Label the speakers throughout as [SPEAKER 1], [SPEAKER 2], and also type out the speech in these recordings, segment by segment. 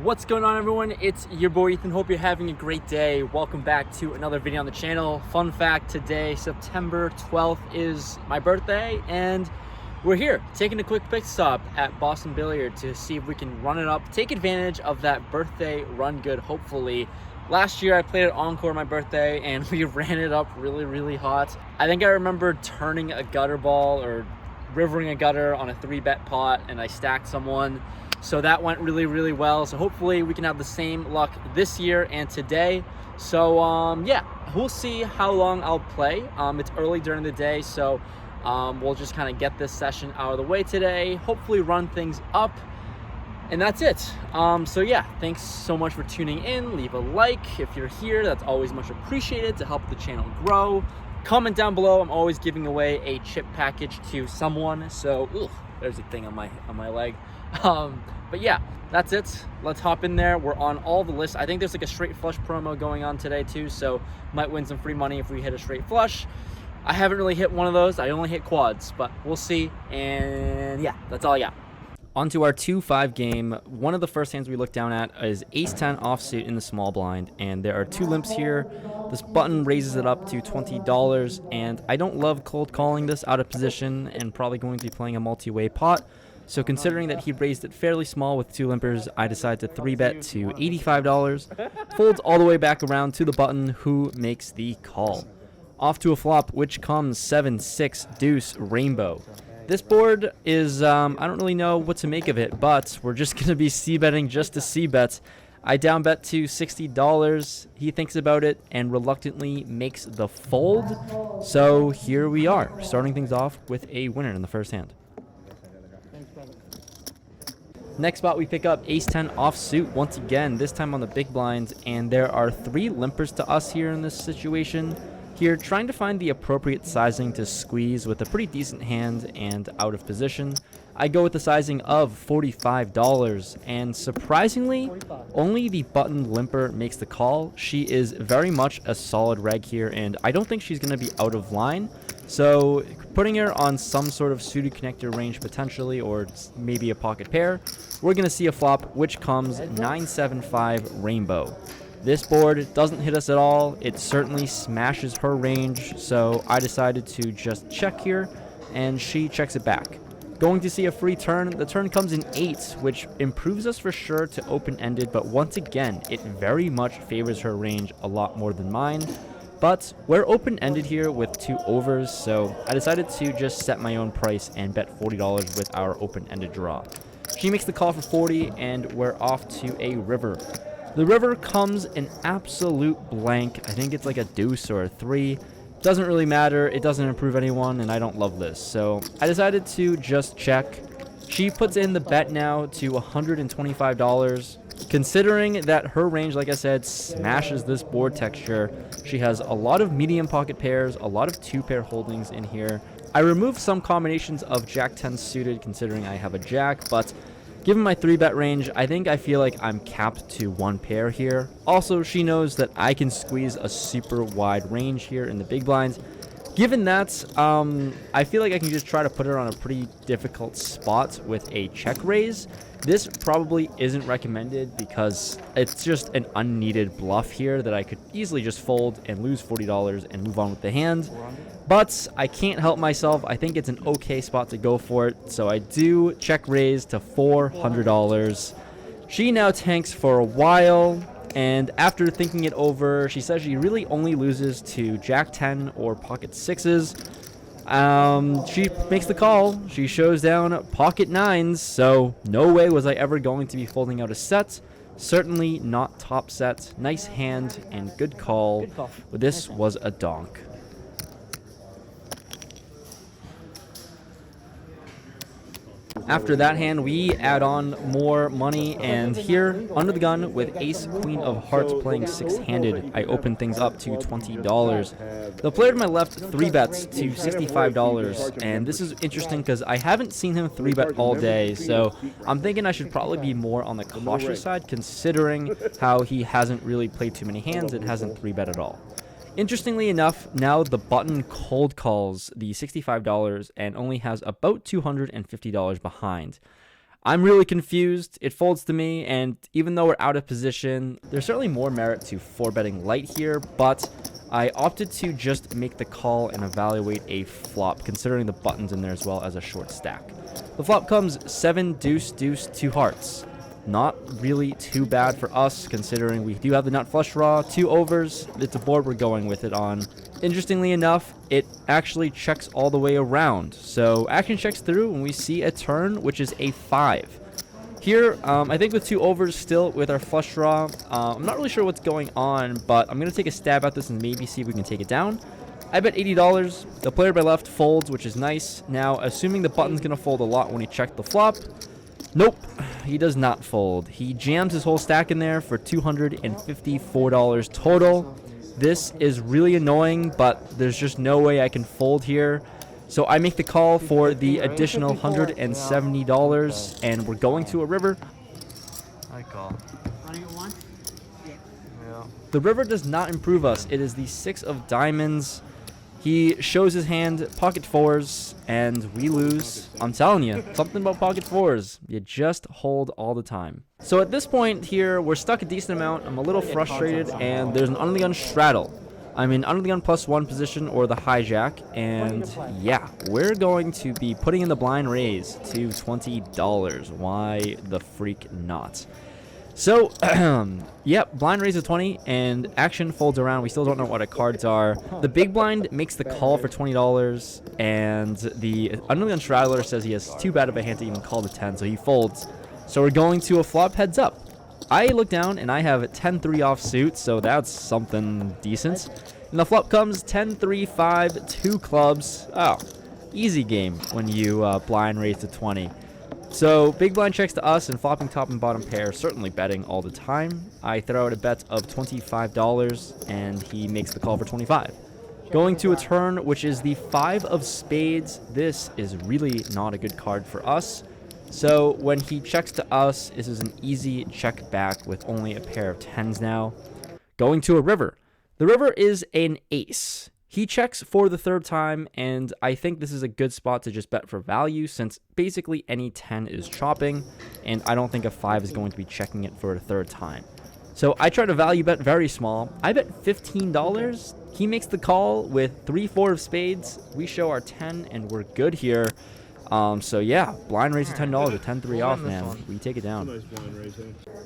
[SPEAKER 1] What's going on, everyone? It's your boy Ethan. Hope you're having a great day. Welcome back to another video on the channel. Fun fact, today, September 12th, is my birthday, and we're here taking a quick pit stop at Boston Billiard to see if we can run it up, take advantage of that birthday run good, hopefully. Last year I played at Encore my birthday and we ran it up really hot. I think I remember turning a gutter ball or rivering a gutter on a 3-bet pot, and I stacked someone. So that went really well. So hopefully we can have the same luck this year and today. So yeah, we'll see how long I'll play. It's early during the day, so we'll just kind of get this session out of the way today, hopefully run things up, and that's it. So yeah, thanks so much for tuning in. Leave a like if you're here, that's always much appreciated to help the channel grow. Comment down below. I'm always giving away a chip package to someone, so there's a thing on my leg. But yeah, that's it. Let's hop in there. We're on all the lists. I think there's like a straight flush promo going on today too, so might win some free money if we hit a straight flush. I haven't really hit one of those. I only hit quads, but we'll see. And yeah, that's all I got. On to our 2-5 game. One of the first hands we look down at is ace-10 offsuit in the small blind, and there are 2 limps here. This button raises it up to $20, and I don't love cold calling this out of position and probably going to be playing a multi-way pot. So considering that he raised it fairly small with 2 limpers, I decided to 3-bet to $85. Folds all the way back around to the button, who makes the call. Off to a flop, which comes 7-6 deuce rainbow. This board is, I don't really know what to make of it, but we're just going to be c-betting just to c-bet. I down bet to $60. He thinks about it and reluctantly makes the fold. So here we are, starting things off with a winner in the first hand. Next spot, we pick up ace-10 offsuit once again, this time on the big blinds, and there are 3 limpers to us here in this situation. Here, trying to find the appropriate sizing to squeeze with a pretty decent hand and out of position. I go with the sizing of $45, and surprisingly, only the button limper makes the call. She is very much a solid reg here, and I don't think she's going to be out of line. So putting her on some sort of suited connector range potentially, or maybe a pocket pair, we're going to see a flop, which comes 9-7-5 rainbow. This board doesn't hit us at all. It certainly smashes her range, so I decided to just check here, and she checks it back. Going to see a free turn. The turn comes in 8, which improves us for sure to open-ended, but once again, it very much favors her range a lot more than mine. But we're open-ended here with 2 overs, so I decided to just set my own price and bet $40 with our open-ended draw. She makes the call for 40, and we're off to a river. The river comes an absolute blank. I think it's like a deuce or a 3. Doesn't really matter. It doesn't improve anyone, and I don't love this. So I decided to just check. She puts in the bet now to $125. Considering that her range, like I said, smashes this board texture, she has a lot of medium pocket pairs, a lot of 2-pair holdings in here. I removed some combinations of Jack-10 suited, considering I have a Jack, but given my 3-bet range, I feel like I'm capped to 1 pair here. Also, she knows that I can squeeze a super wide range here in the big blinds. Given that, I feel like I can just try to put her on a pretty difficult spot with a check raise. This probably isn't recommended because it's just an unneeded bluff here that I could easily just fold and lose $40 and move on with the hand. But I can't help myself. I think it's an okay spot to go for it. So I do check raise to $400. She now tanks for a while. And after thinking it over, she says she really only loses to Jack-10 or pocket 6s. She makes the call. She shows down pocket 9s, so no way was I ever going to be folding out a set. Certainly not top set. Nice hand and good call. But this was a donk. After that hand, we add on more money, and here, under the gun, with ace, queen of hearts playing 6-handed, I open things up to $20. The player to my left 3-bets to $65, and this is interesting because I haven't seen him 3-bet all day, so I'm thinking I should probably be more on the cautious side, considering how he hasn't really played too many hands and hasn't 3-bet at all. Interestingly enough, now the button cold calls the $65 and only has about $250 behind. I'm really confused. It folds to me, and even though we're out of position, there's certainly more merit to 4-betting light here, but I opted to just make the call and evaluate a flop, considering the buttons in there as well as a short stack. The flop comes 7 deuce deuce 2 hearts. Not really too bad for us, considering we do have the nut flush draw, 2 overs. It's a board we're going with it on. Interestingly enough, it actually checks all the way around. So action checks through, and we see a turn, which is a 5. Here, I think with 2 overs still with our flush draw, I'm not really sure what's going on, but I'm going to take a stab at this and maybe see if we can take it down. I bet $80. The player by left folds, which is nice. Now, assuming the button's going to fold a lot when he checked the flop. Nope, he does not fold. He jams his whole stack in there for $254 total. This is really annoying, but there's just no way I can fold here. So I make the call for the additional $170, and we're going to a river.
[SPEAKER 2] I call.
[SPEAKER 1] The river does not improve us. It is the 6 of diamonds. He shows his hand, pocket 4s, and we lose. I'm telling you, something about pocket 4s. You just hold all the time. So at this point here, we're stuck a decent amount. I'm a little frustrated, and there's an under the gun straddle. I'm in under the gun +1 position or the hijack, and yeah, we're going to be putting in the blind raise to $20. Why the freak not? So, yeah, blind raise of 20, and action folds around. We still don't know what our cards are. The big blind makes the call for $20, and the under the gun straddler says he has too bad of a hand to even call the 10, so he folds. So we're going to a flop heads up. I look down, and I have 10-3 offsuit, so that's something decent. And the flop comes 10-3-5, 2 clubs. Oh, easy game when you blind raise to 20. So big blind checks to us, and flopping top and bottom pair, certainly betting all the time. I throw out a bet of $25, and he makes the call for 25. Going to a turn, which is the 5 of spades. This is really not a good card for us. So when he checks to us, this is an easy check back with only a pair of 10s now. Going to a river. The river is an ace. He checks for the 3rd time, and I think this is a good spot to just bet for value, since basically any 10 is chopping, and I don't think a 5 is going to be checking it for a 3rd time. So I try to value bet very small. I bet $15. He makes the call with 3-4 of spades. We show our 10, and we're good here. So yeah, blind raise of $10 with 10-3 off, man. We take it down.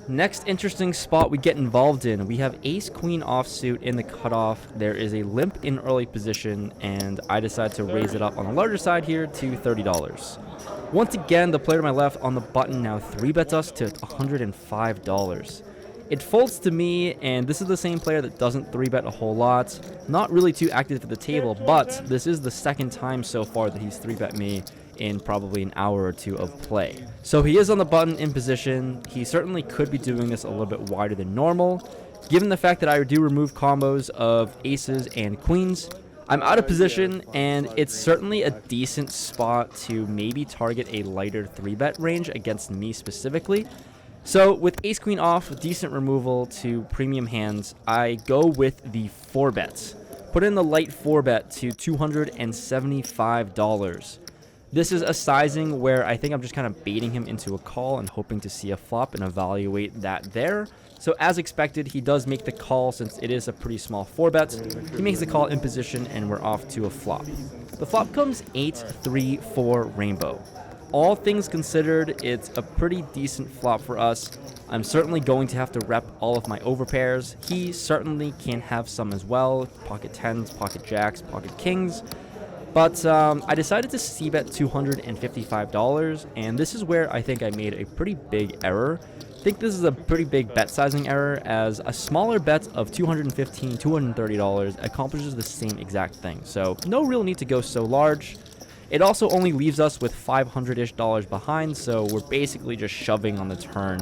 [SPEAKER 1] Next interesting spot we get involved in, we have ace queen offsuit in the cutoff. There is a limp in early position, and I decide to raise it up on the larger side here to $30. Once again, the player to my left on the button now 3-bets us to $105. It folds to me, and this is the same player that doesn't 3-bet a whole lot. Not really too active at the table, but this is the 2nd time so far that he's 3-bet me in probably an hour or 2 of play. So he is on the button in position. He certainly could be doing this a little bit wider than normal. Given the fact that I do remove combos of aces and queens, I'm out of position, and it's certainly a decent spot to maybe target a lighter 3-bet range against me specifically. So with ace queen off, decent removal to premium hands, I go with the 4-bets. Put in the light 4-bet to $275. This is a sizing where I think I'm just kind of baiting him into a call and hoping to see a flop and evaluate that there. So as expected, he does make the call since it is a pretty small 4-bet. He makes the call in position, and we're off to a flop. The flop comes 8-3-4 rainbow. All things considered, it's a pretty decent flop for us. I'm certainly going to have to rep all of my overpairs. He certainly can have some as well. Pocket 10s, pocket jacks, pocket kings. But I decided to c-bet $255, and this is where I think I made a pretty big error. I think this is a pretty big bet sizing error, as a smaller bet of $215, $230 accomplishes the same exact thing. So no real need to go so large. It also only leaves us with $500-ish behind, so we're basically just shoving on the turn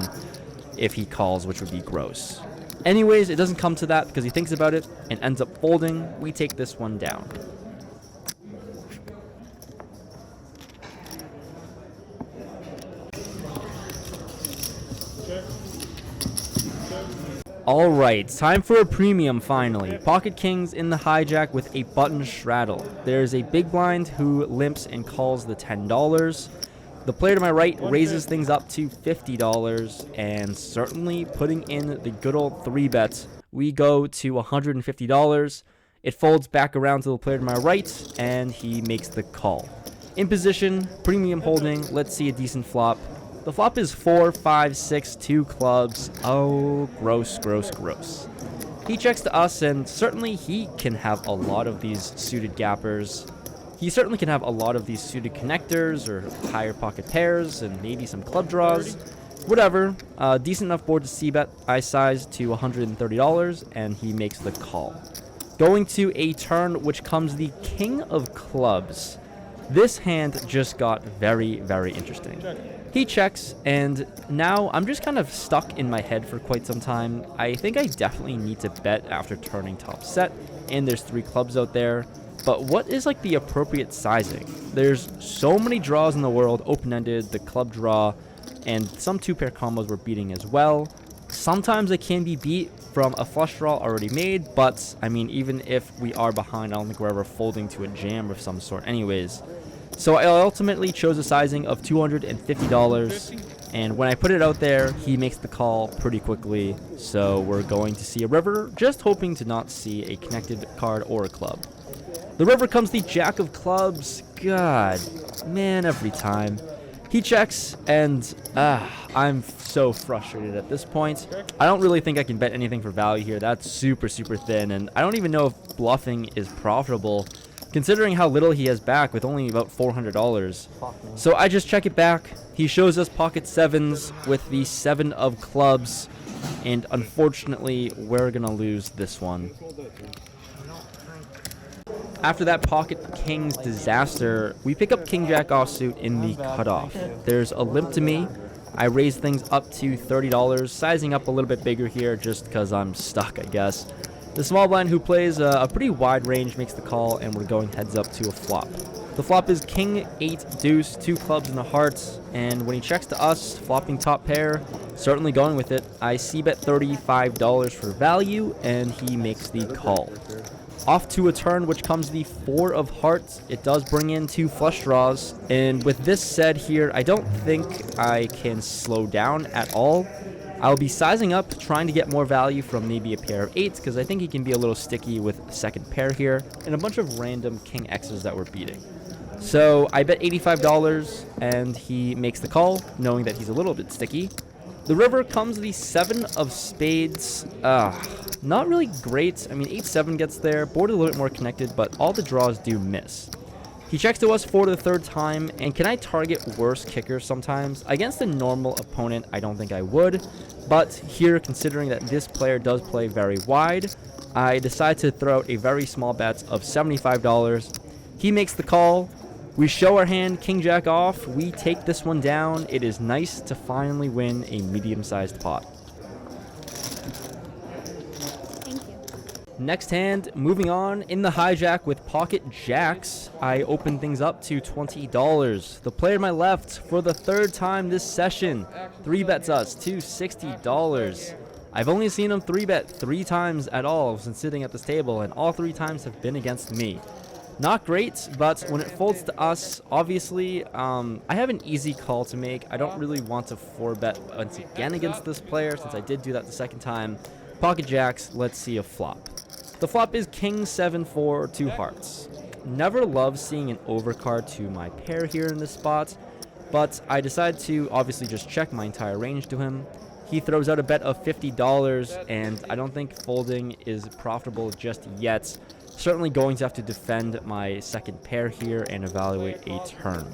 [SPEAKER 1] if he calls, which would be gross. Anyways, it doesn't come to that because he thinks about it and ends up folding. We take this one down. Alright, time for a premium finally. Pocket kings in the hijack with a button straddle. There's a big blind who limps and calls the $10. The player to my right raises things up to $50 and certainly putting in the good old 3-bet. We go to $150. It folds back around to the player to my right, and he makes the call. In position, premium holding. Let's see a decent flop. The flop is 4, 5, 6, 2 clubs. Oh, gross, gross, gross. He checks to us, and certainly he can have a lot of these suited gappers. He certainly can have a lot of these suited connectors or higher pocket pairs and maybe some club draws. Whatever. Decent enough board to c-bet. I size to $130, and he makes the call. Going to a turn which comes the king of clubs. This hand just got very, very interesting. He checks, and now I'm just kind of stuck in my head for quite some time. I think I definitely need to bet after turning top set, and there's 3 clubs out there. But what is like the appropriate sizing? There's so many draws in the world, open-ended, the club draw, and some 2-pair combos we're beating as well. Sometimes it can be beat from a flush draw already made, but I mean, even if we are behind, I don't think we're ever folding to a jam of some sort anyways. So I ultimately chose a sizing of $250, and when I put it out there, he makes the call pretty quickly. So we're going to see a river, just hoping to not see a connected card or a club. The river comes the jack of clubs. God, man, every time. He checks, and I'm so frustrated at this point. I don't really think I can bet anything for value here. That's super, super thin, and I don't even know if bluffing is profitable, considering how little he has back with only about $400. So I just check it back. He shows us pocket 7s with the 7 of clubs, and unfortunately, we're going to lose this one. After that pocket king's disaster, we pick up king jack offsuit in the cutoff. There's a limp to me. I raise things up to $30, sizing up a little bit bigger here just because I'm stuck, I guess. The small blind who plays a pretty wide range makes the call, and we're going heads up to a flop. The flop is king 8 deuce, 2 clubs and a heart, and when he checks to us, flopping top pair, certainly going with it. I c-bet $35 for value, and he makes the call. Off to a turn which comes the 4 of hearts. It does bring in 2 flush draws, and with this said here, I don't think I can slow down at all. I'll be sizing up, trying to get more value from maybe a pair of 8s, because I think he can be a little sticky with a second pair here, and a bunch of random king X's that we're beating. So I bet $85, and he makes the call, knowing that he's a little bit sticky. The river comes the 7 of spades. Not really great. I mean, 8-7 gets there. Board a little bit more connected, but all the draws do miss. He checks to us for the 3rd time, and can I target worse kickers sometimes? Against a normal opponent, I don't think I would, but here, considering that this player does play very wide, I decide to throw out a very small bet of $75. He makes the call. We show our hand, king jack off. We take this one down. It is nice to finally win a medium-sized pot. Next hand, moving on, in the hijack with pocket jacks, I open things up to $20. The player to my left, for the 3rd time this session, 3-bets us to $60. I've only seen him 3-bet 3 times at all since sitting at this table, and all 3 times have been against me. Not great, but when it folds to us, obviously, I have an easy call to make. I don't really want to 4-bet once again against this player, since I did do that the 2nd time. Pocket jacks, let's see a flop. The flop is king 7-4, 2 hearts. Never love seeing an overcard to my pair here in this spot, but I decide to obviously just check my entire range to him. He throws out a bet of $50, and I don't think folding is profitable just yet. Certainly going to have to defend my 2nd pair here and evaluate a turn.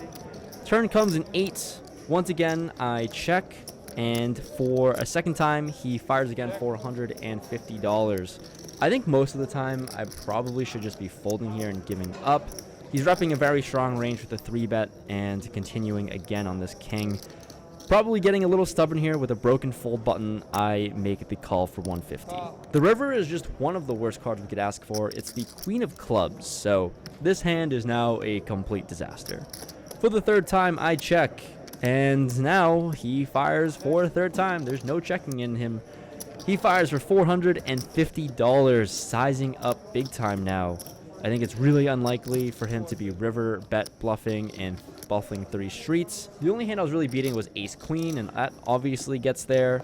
[SPEAKER 1] Turn comes in 8. Once again, I check, and for a 2nd time, he fires again for $150. I think most of the time, I probably should just be folding here and giving up. He's repping a very strong range with a 3-bet and continuing again on this king. Probably getting a little stubborn here with a broken fold button. I make the call for $150. The river is just one of the worst cards we could ask for. It's the queen of clubs, so this hand is now a complete disaster. For the 3rd time, I check, and now he fires for a 3rd time. There's no checking in him. He fires for $450, sizing up big time now. I think it's really unlikely for him to be river bet bluffing and bluffing 3 streets. The only hand I was really beating was ace queen, and that obviously gets there.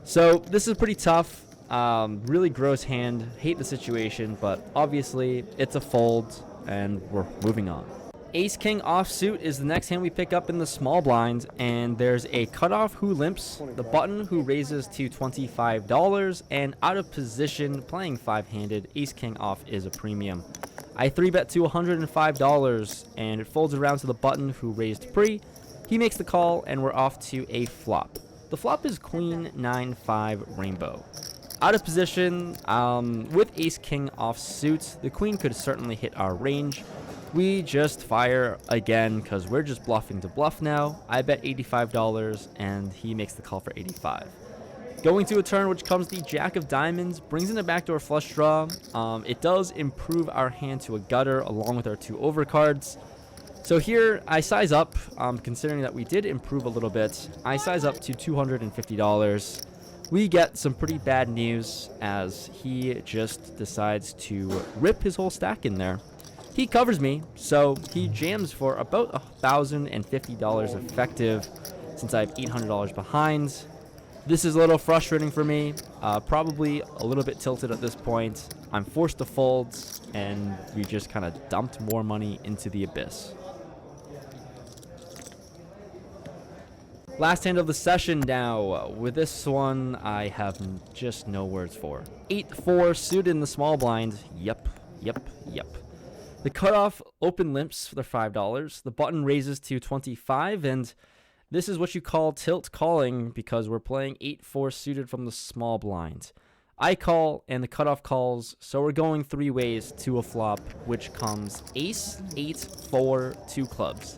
[SPEAKER 1] So this is pretty tough. Really gross hand. Hate the situation, but obviously it's a fold, and we're moving on. Ace king offsuit is the next hand we pick up in the small blind, and there's a cutoff who limps, the button who raises to $25, and out of position playing 5-handed ace king off is a premium. I 3-bet to $105, and it folds around to the button who raised pre. He makes the call, and we're off to a flop. The flop is queen 9-5 rainbow. Out of position, with ace king offsuit, the queen could certainly hit our range. We just fire again because we're just bluffing to bluff now. I bet $85 and he makes the call for $85. Going to a turn which comes the jack of diamonds, brings in a backdoor flush draw. It does improve our hand to a gutter along with our 2 overcards. So here I size up, considering that we did improve a little bit. I size up to $250. We get some pretty bad news as he just decides to rip his whole stack in there. He covers me, so he jams for about $1,050 effective since I have $800 behind. This is a little frustrating for me, probably a little bit tilted at this point. I'm forced to fold, and we just kind of dumped more money into the abyss. Last hand of the session now. With this one, I have just no words for. 8-4 suited in the small blind. Yep. The cutoff open limps for the $5. The button raises to $25, and this is what you call tilt calling because we're playing 8-4 suited from the small blind. I call and the cutoff calls, so we're going 3 ways to a flop, which comes ace, 8, 4, 2 clubs.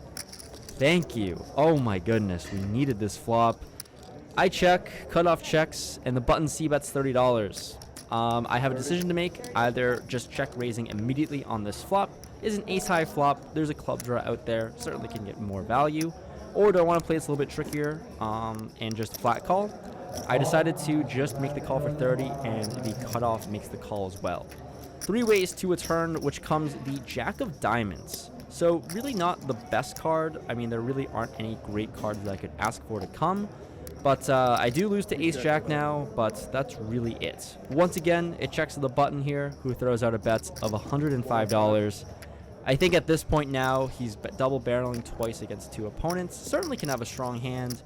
[SPEAKER 1] Thank you. Oh my goodness, we needed this flop. I check, cutoff checks, and the button c-bets $30. I have a decision to make. Either just check raising immediately on this flop. Is an ace high flop. There's a club draw out there. Certainly can get more value. Or do I want to play this a little bit trickier and just flat call? I decided to just make the call for 30, and the cutoff makes the call as well. 3 ways to a turn, which comes the jack of diamonds. So really not the best card. I mean, there really aren't any great cards that I could ask for to come. But I do lose to ace-jack now, but that's really it. Once again, it checks to the button here, who throws out a bet of $105. I think at this point now, he's double barreling twice against 2 opponents. Certainly can have a strong hand,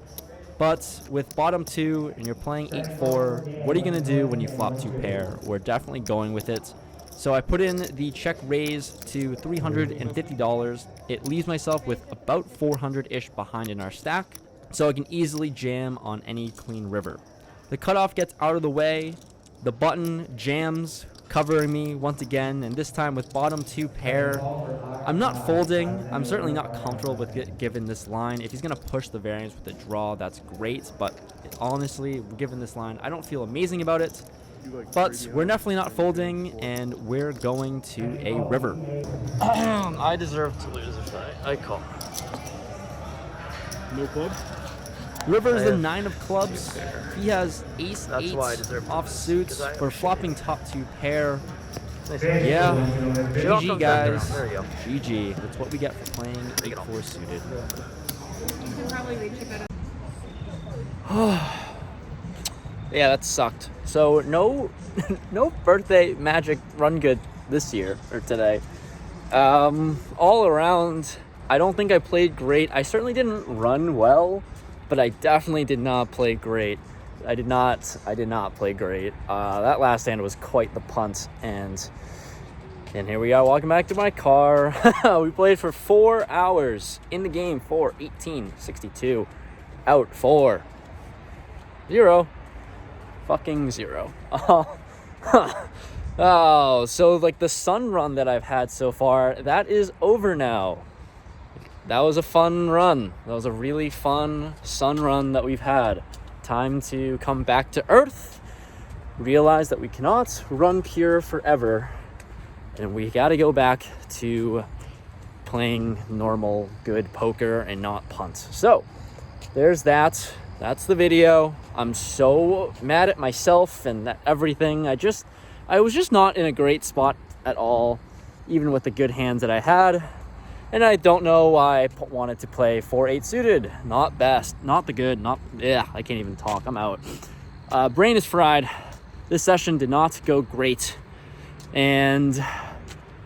[SPEAKER 1] but with bottom 2 and you're playing 8-4, what are you going to do when you flop 2 pair? We're definitely going with it. So I put in the check raise to $350. It leaves myself with about 400-ish behind in our stack, so I can easily jam on any clean river. The cutoff gets out of the way. The button jams, covering me once again, and this time with bottom 2 pair. I'm not folding. I'm certainly not comfortable with given this line. If he's going to push the variance with the draw, that's great, but honestly, given this line, I don't feel amazing about it. But we're definitely not folding, and we're going to a river.
[SPEAKER 2] I deserve to lose if I call.
[SPEAKER 3] No club?
[SPEAKER 1] River is the 9 of clubs. He has ace 8
[SPEAKER 2] off
[SPEAKER 1] suits for flopping top 2 pair.
[SPEAKER 2] Nice.
[SPEAKER 1] Yeah, GG guys.
[SPEAKER 2] There you go.
[SPEAKER 1] GG. That's what we get for playing 8-4 suited.
[SPEAKER 4] You can probably reach it better.
[SPEAKER 1] Yeah, that sucked. So no birthday magic run good this year or today. All around, I don't think I played great. I certainly didn't run well, but I definitely did not play great. I did not play great. That last hand was quite the punt, and here we are walking back to my car. We played for 4 hours in the game. 4, 18, 62, out 4, 0. Fucking 0. Oh, so like the sun run that I've had so far, that is over now. That was a fun run. That was a really fun sun run that we've had. Time to come back to earth, realize that we cannot run pure forever, and we got to go back to playing normal, good poker and not punt. So there's that. That's the video. I'm so mad at myself and everything. I was just not in a great spot at all. even with the good hands that I had. And I don't know why I wanted to play 4-8 suited. Not best, not the good, I can't even talk, I'm out. Brain is fried. This session did not go great. And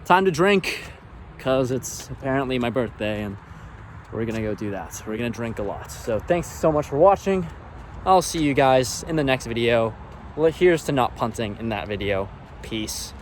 [SPEAKER 1] time to drink, because it's apparently my birthday and we're gonna go do that. We're gonna drink a lot. So thanks so much for watching. I'll see you guys in the next video. Well, here's to not punting in that video. Peace.